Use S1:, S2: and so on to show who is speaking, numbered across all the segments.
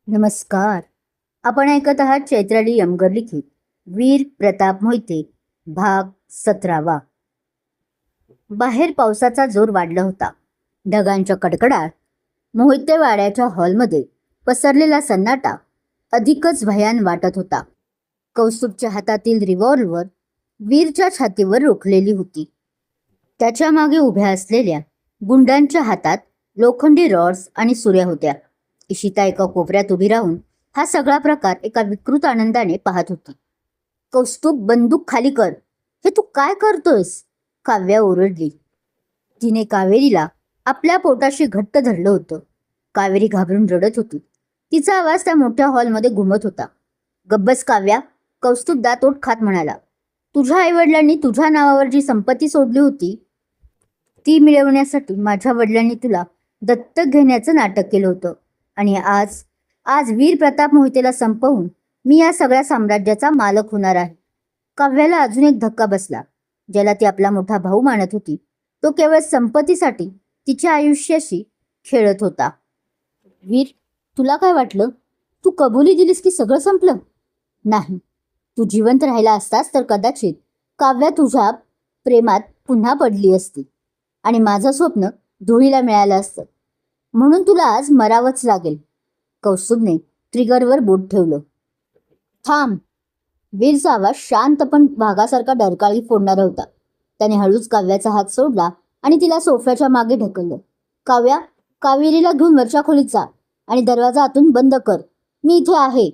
S1: नमस्कार. आपण ऐकत आहात चैत्राली यमगर लिखित वीर प्रताप मोहिते भाग 17वा. बाहेर पावसाचा जोर वाढला होता. ढगांच्या कडकडाट मोहिते वाड्याच्या हॉलमध्ये पसरलेला सन्नाटा अधिकच भयान वाटत होता. कौस्तुभच्या हातातील रिव्हॉल्वर वीरच्या छातीवर रोखलेली होती. त्याच्या मागे उभ्या असलेल्या गुंडांच्या हातात लोखंडी रॉड्स आणि सुऱ्या होत्या. इशिता एका कोपऱ्यात उभी राहून हा सगळा प्रकार एका विकृत आनंदाने पाहत होती. कौस्तुभ, बंदूक खाली कर. हे तू काय करतोयस? काव्या ओरडली. तिने कावेरीला आपल्या पोटाशी घट्ट धरलं होतं. कावेरी घाबरून रडत होती. तिचा आवाज त्या मोठ्या हॉलमध्ये घुमत होता. गब्बस काव्या, कौस्तुभ दातोट खात म्हणाला. तुझ्या आईवडिलांनी तुझ्या नावावर जी संपत्ती सोडली होती ती मिळवण्यासाठी माझ्या वडिलांनी तुला दत्तक घेण्याचं नाटक केलं होतं. आणि आज आज वीर प्रताप मोहितेला संपवून मी या सगळ्या साम्राज्याचा मालक होणार आहे. काव्याला अजून एक धक्का बसला. ज्याला ती आपला मोठा भाऊ मानत होती तो केवळ संपत्तीसाठी तिच्या आयुष्याशी खेळत होता. वीर, तुला काय वाटलं? तू कबुली दिलीस की सगळं संपलं? नाही. तू जिवंत राहिला असतास तर कदाचित काव्या तुझ्या प्रेमात पुन्हा पडली असती आणि माझं स्वप्न धुळीला मिळालं असतं. म्हणून तुला आज मरावंच लागेल. कौस्तुभने ट्रिगरवर बोट ठेवलं. थांब. वीरचा आवाज शांत पण वाघासारखा डरकाळी फोडणारा होता. त्याने हळूच काव्याचा हात सोडला आणि तिला सोफ्याच्या मागे ढकललं. काव्या, कावेरीला घेऊन वरच्या खोलीत जा आणि दरवाजा आतून बंद कर. मी इथे आहे.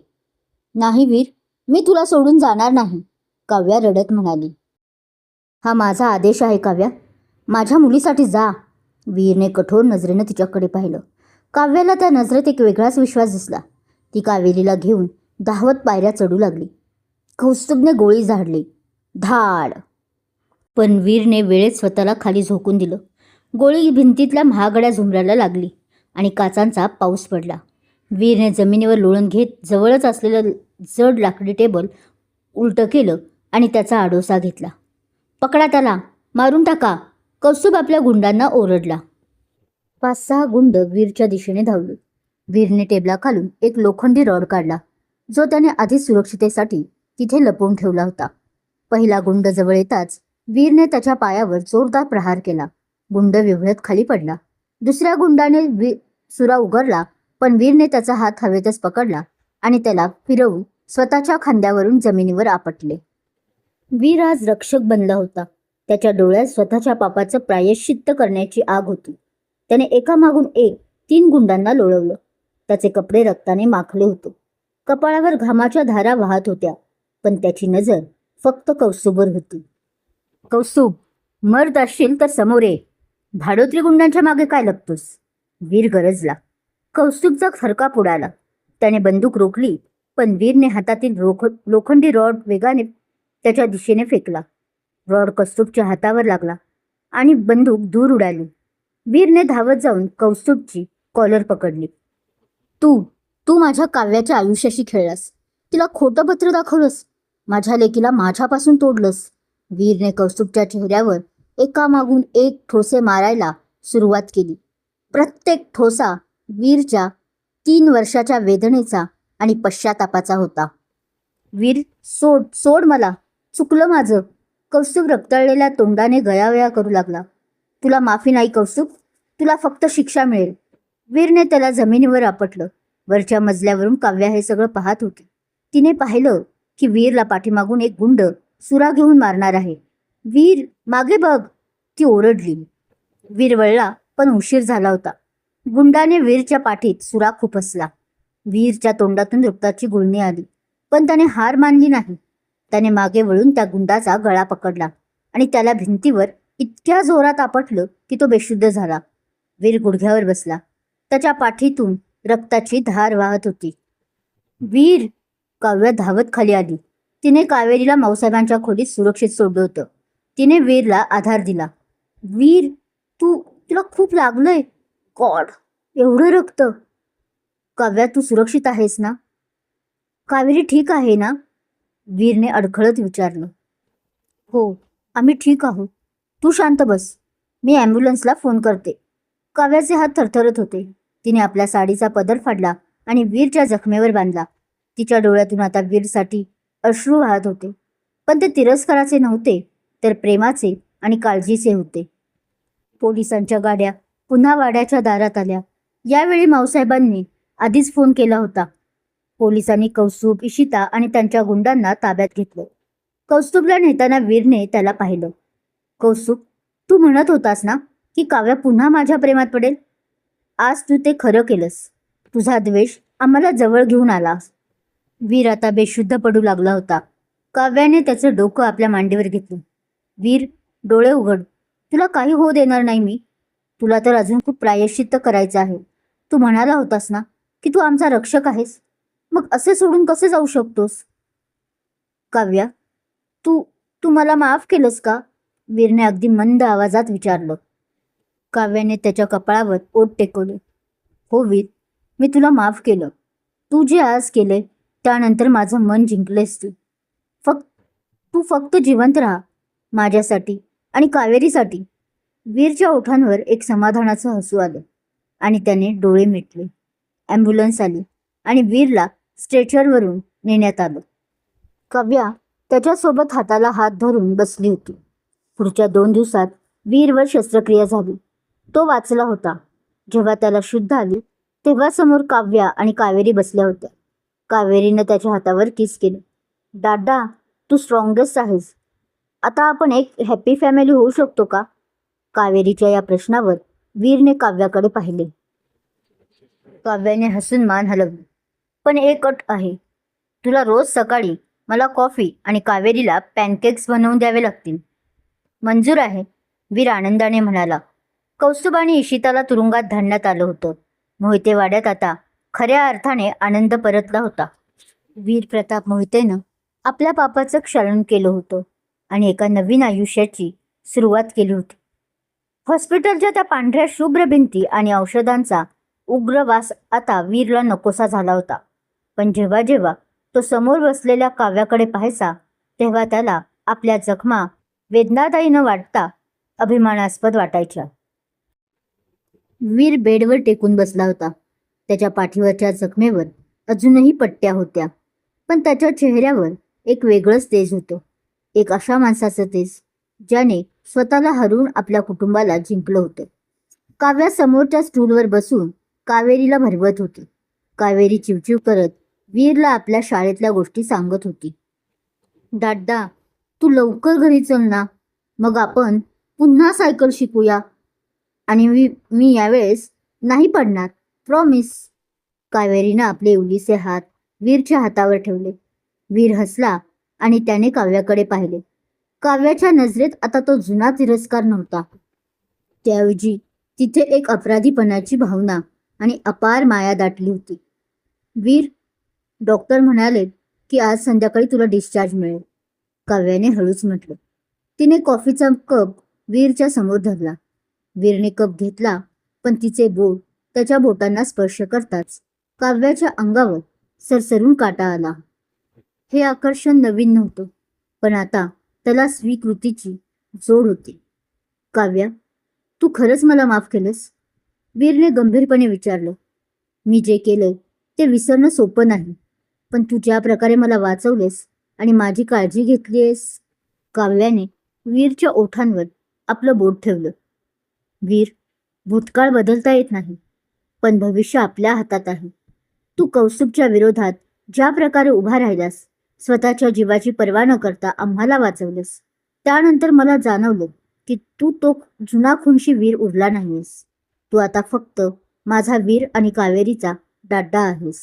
S1: नाही वीर, मी तुला सोडून जाणार नाही, काव्या रडत म्हणाली. हा माझा आदेश आहे काव्या. माझ्या मुलीसाठी जा. वीरने कठोर नजरेनं तिच्याकडे पाहिलं. काव्याला त्या नजरेत एक वेगळाच विश्वास दिसला. ती कावेरीला घेऊन धावत पायऱ्या चढू लागली. कौस्तुभने गोळी झाडली. धाड. पण वीरने वेळेत स्वतःला खाली झोकून दिलं. गोळी भिंतीतल्या महागड्या झुमराला लागली आणि काचांचा पाऊस पडला. वीरने जमिनीवर लोळण घेत जवळच असलेलं जड लाकडी टेबल उलटं केलं आणि त्याचा आडोसा घेतला. पकडा त्याला, मारून टाका, कौस्तुभ आपल्या गुंडांना ओरडला. 5-6 गुंड वीरच्या दिशेने धावले. वीरने टेबलाखालून एक लोखंडी रॉड काढला जो त्याने आधीच सुरक्षितेसाठी तिथे लपवून ठेवला होता. पहिला गुंड जवळ येताच वीरने त्याच्या पायावर जोरदार प्रहार केला. गुंड विव्हळत खाली पडला. दुसऱ्या गुंडाने सुरा उगारला, पण वीरने त्याचा हात हवेतच पकडला आणि त्याला फिरवून स्वतःच्या खांद्यावरून जमिनीवर आपटले. वीर आज रक्षक बनला होता. त्याच्या डोळ्यात स्वतःच्या पापाचं प्रायश्चित्त करण्याची आग होती. त्याने एकामागून एक 3 गुंडांना लोळवलं. त्याचे कपडे रक्ताने माखले होते. कपाळावर घामाच्या धारा वाहत होत्या, पण त्याची नजर फक्त कौस्तुभवर होती. कौस्तुभ, मर्द असशील तर समोर ये. भाडोत्री गुंडांच्या मागे काय लपतोस? वीर गरजला. कौस्तुभचा थरकाप उडाला. त्याने बंदूक रोखली, पण वीरने हातातील लोखंडी रॉड वेगाने त्याच्या दिशेने फेकला. रॉड कौस्तुभच्या हातावर लागला आणि बंदूक दूर उडाली. वीरने धावत जाऊन कौस्तुभची कॉलर पकडली. तू माझ्या काव्याच्या आयुष्याशी खेळलास. तिला खोटं पत्र दाखवलंस. माझ्या लेकीला माझ्यापासून तोडलंस. वीरने कौस्तुभच्या चेहऱ्यावर एकामागून एक ठोसे मारायला सुरुवात केली. प्रत्येक ठोसा वीरच्या 3 वर्षाच्या वेदनेचा आणि पश्चातापाचा होता. वीर, सोड मला. चुकलं माझं. कौस्तुभ रक्तळलेल्या तोंडाने गयावया करू लागला. तुला माफी नाही कौस्तुभ, तुला फक्त शिक्षा मिळेल. वीरने त्याला जमिनीवर आपटलं. वरच्या मजल्यावरून काव्या हे सगळं पाहत होती. तिने पाहिलं की वीरला पाठीमागून एक गुंड सुरा घेऊन मारणार आहे. वीर, मागे बघ, ती ओरडली. वीर वळला, पण उशीर झाला होता. गुंडाने वीरच्या पाठीत सुरा खुपसला. वीरच्या तोंडातून रक्ताची गुळणी आली, पण त्याने हार मानली नाही. त्याने मागे वळून त्या गुंडाचा गळा पकडला आणि त्याला भिंतीवर इतक्या जोरात आपटलं की तो बेशुद्ध झाला. वीर गुडघ्यावर बसला. त्याच्या पाठीतून रक्ताची धार वाहत होती. वीर, काव्या धावत खाली आली. तिने कावेरीला माऊसाहेबांच्या खोलीत सुरक्षित सोडलं होतं. तिने वीरला आधार दिला. वीर, तुला खूप लागलंय. गॉड, एवढं रक्त. काव्या, तू सुरक्षित आहेस ना? कावेरी ठीक आहे ना? वीरने अडखळत विचारलं. हो, आम्ही ठीक आहोत. तू शांत बस. मी ॲम्ब्युलन्सला फोन करते. काव्याचे हात थरथरत होते. तिने आपल्या साडीचा पदर फाडला आणि वीरच्या जखमेवर बांधला. तिच्या डोळ्यातून आता वीरसाठी अश्रू वाहत होते, पण ते तिरस्काराचे नव्हते, तर प्रेमाचे आणि काळजीचे होते. पोलिसांच्या गाड्या पुन्हा वाड्याच्या दारात आल्या. यावेळी माऊसाहेबांनी आधीच फोन केला होता. पोलिसांनी कौस्तुभ, इशिता आणि त्यांच्या गुंडांना ताब्यात घेतलं. कौस्तुभला नेताना वीरने त्याला पाहिलं. कौस्तुभ, तू म्हणत होतास ना की काव्या पुन्हा माझ्या प्रेमात पडेल? आज तू ते खरं केलंस. तुझा द्वेष आम्हाला जवळ घेऊन आलास. वीर आता बेशुद्ध पडू लागला होता. काव्याने त्याचं डोकं आपल्या मांडीवर घेतलं. वीर, डोळे उघड. तुला काही होऊ देणार नाही मी. तुला तर अजून खूप प्रायश्चित्त करायचं आहे. तू म्हणाला होतास ना की तू आमचा रक्षक आहेस. मग असे सोडून कसे जाऊ शकतोस? काव्या, तू तू मला माफ केलंस का? वीरने अगदी मंद आवाजात विचारलं. काव्याने त्याच्या कपाळावर ओठ टेकवले. हो वीर, मी तुला माफ केलं. तू जे आज केले त्यानंतर माझं मन जिंकलेस तू. तू फक्त जिवंत राहा, माझ्यासाठी आणि कावेरीसाठी. वीरच्या ओठांवर एक समाधानाचं हसू आलं आणि त्याने डोळे मिटले. ॲम्ब्युलन्स आली आणि वीरला स्ट्रेचरवरून नेण्यात आलं. काव्या त्याच्यासोबत हाताला हात धरून बसली होती. पुढच्या 2 दिवसात वीरवर शस्त्रक्रिया झाली. तो वाचला होता. जेव्हा त्याला शुद्ध आली तेव्हा समोर काव्या आणि कावेरी बसल्या होत्या. कावेरीनं त्याच्या हातावर किस केलं. दादा, तू स्ट्रॉंगेस्ट आहेस. आता आपण एक हॅपी फॅमिली होऊ शकतो का? कावेरीच्या या प्रश्नावर वीरने काव्याकडे पाहिले. काव्याने हसून मान हलवली. पण एक अट आहे. तुला रोज सकाळी मला कॉफी आणि कावेरीला पॅनकेक्स बनवून द्यावे लागतील. मंजूर आहे, वीर आनंदाने म्हणाला. कौस्तुभ आणि इशिताला तुरुंगात धाडण्यात आलं होतं. मोहिते वाड्यात आता खऱ्या अर्थाने आनंद परतला होता. वीर प्रताप मोहितेनं आपल्या पापाचं क्षालन केलं होतं आणि एका नवीन आयुष्याची सुरुवात केली होती. हॉस्पिटलच्या त्या पांढऱ्या शुभ्र भिंती आणि औषधांचा उग्र वास आता वीरला नकोसा झाला होता. पण जेव्हा जेव्हा तो समोर बसलेल्या काव्याकडे पाहायचा तेव्हा त्याला आपल्या जखमा वेदनादायी न वाटता अभिमानास्पद वाटायच्या. वीर बेडवर टेकून बसला होता. त्याच्या पाठीवरच्या जखमेवर अजूनही पट्ट्या होत्या, पण त्याच्या चेहऱ्यावर एक वेगळंच तेज होतं. एक अशा माणसाचं तेज ज्याने स्वतःला हरवून आपल्या कुटुंबाला जिंकलं होतं. काव्या समोरच्या स्टूलवर बसून कावेरीला भरवत होती. कावेरी चिवचिव करत वीरला आपल्या शाळेतल्या गोष्टी सांगत होती. दादा, तू लवकर घरी चल ना, मग आपण पुन्हा सायकल शिकूया. आणि मी यावेळेस नाही पडणार, प्रॉमिस. कावेरीनं आपले उलीचे हात वीरच्या हातावर ठेवले. वीर हसला आणि त्याने काव्याकडे पाहिले. काव्याच्या नजरेत आता तो जुना तिरस्कार नव्हता. त्याऐवजी तिथे एक अपराधीपणाची भावना आणि अपार माया दाटली होती. वीर, डॉक्टर म्हणाले की आज संध्याकाळी तुला डिस्चार्ज मिळेल, काव्याने हळूच म्हटलं. तिने कॉफीचा कप वीरच्या समोर धरला. वीरने कप घेतला, पण तिचे बोट त्याच्या बोटांना स्पर्श करताच काव्याच्या अंगावर सरसरून काटा आला. हे आकर्षण नवीन नव्हतं, पण आता त्याला स्वीकृतीची जोड होती. काव्या, तू खरंच मला माफ केलंस? वीरने गंभीरपणे विचारलं. मी जे केलं ते विसरणं सोपं नाही, पण तू ज्या प्रकारे मला वाचवलेस आणि माझी काळजी घेतलीस. काव्याने वीरच्या ओठांवर आपलं बोट ठेवलं. वीर, भूतकाळ बदलता येत नाही, पण भविष्य आपल्या हातात आहे. तू कौस्तुभच्या विरोधात ज्या प्रकारे उभा राहिलास, स्वतःच्या जीवाची पर्वा न करता आम्हाला वाचवलंस, त्यानंतर मला जाणवलं की तू तो जुना खुनशी वीर उरला नाहीस. तू आता फक्त माझा वीर आणि कावेरीचा दादा आहेस.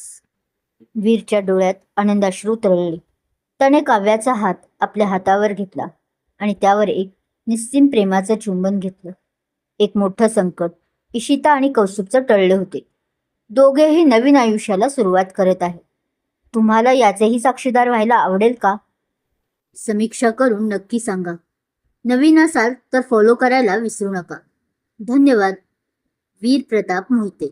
S1: वीरच्या डोळ्यात आनंदाश्रू तरळले. त्याने काव्याचा हात आपल्या हातावर घेतला आणि त्यावर एक निस्सीम प्रेमाचं चुंबन घेतलं. एक मोठं संकट इशिता आणि कौस्तुभचं टळले होते. दोघेही नवीन आयुष्याला सुरुवात करत आहेत. तुम्हाला याचेही साक्षीदार व्हायला आवडेल का? समीक्षा करून नक्की सांगा. नवीन असाल तर फॉलो करायला विसरू नका. धन्यवाद. वीर प्रताप मोहिते.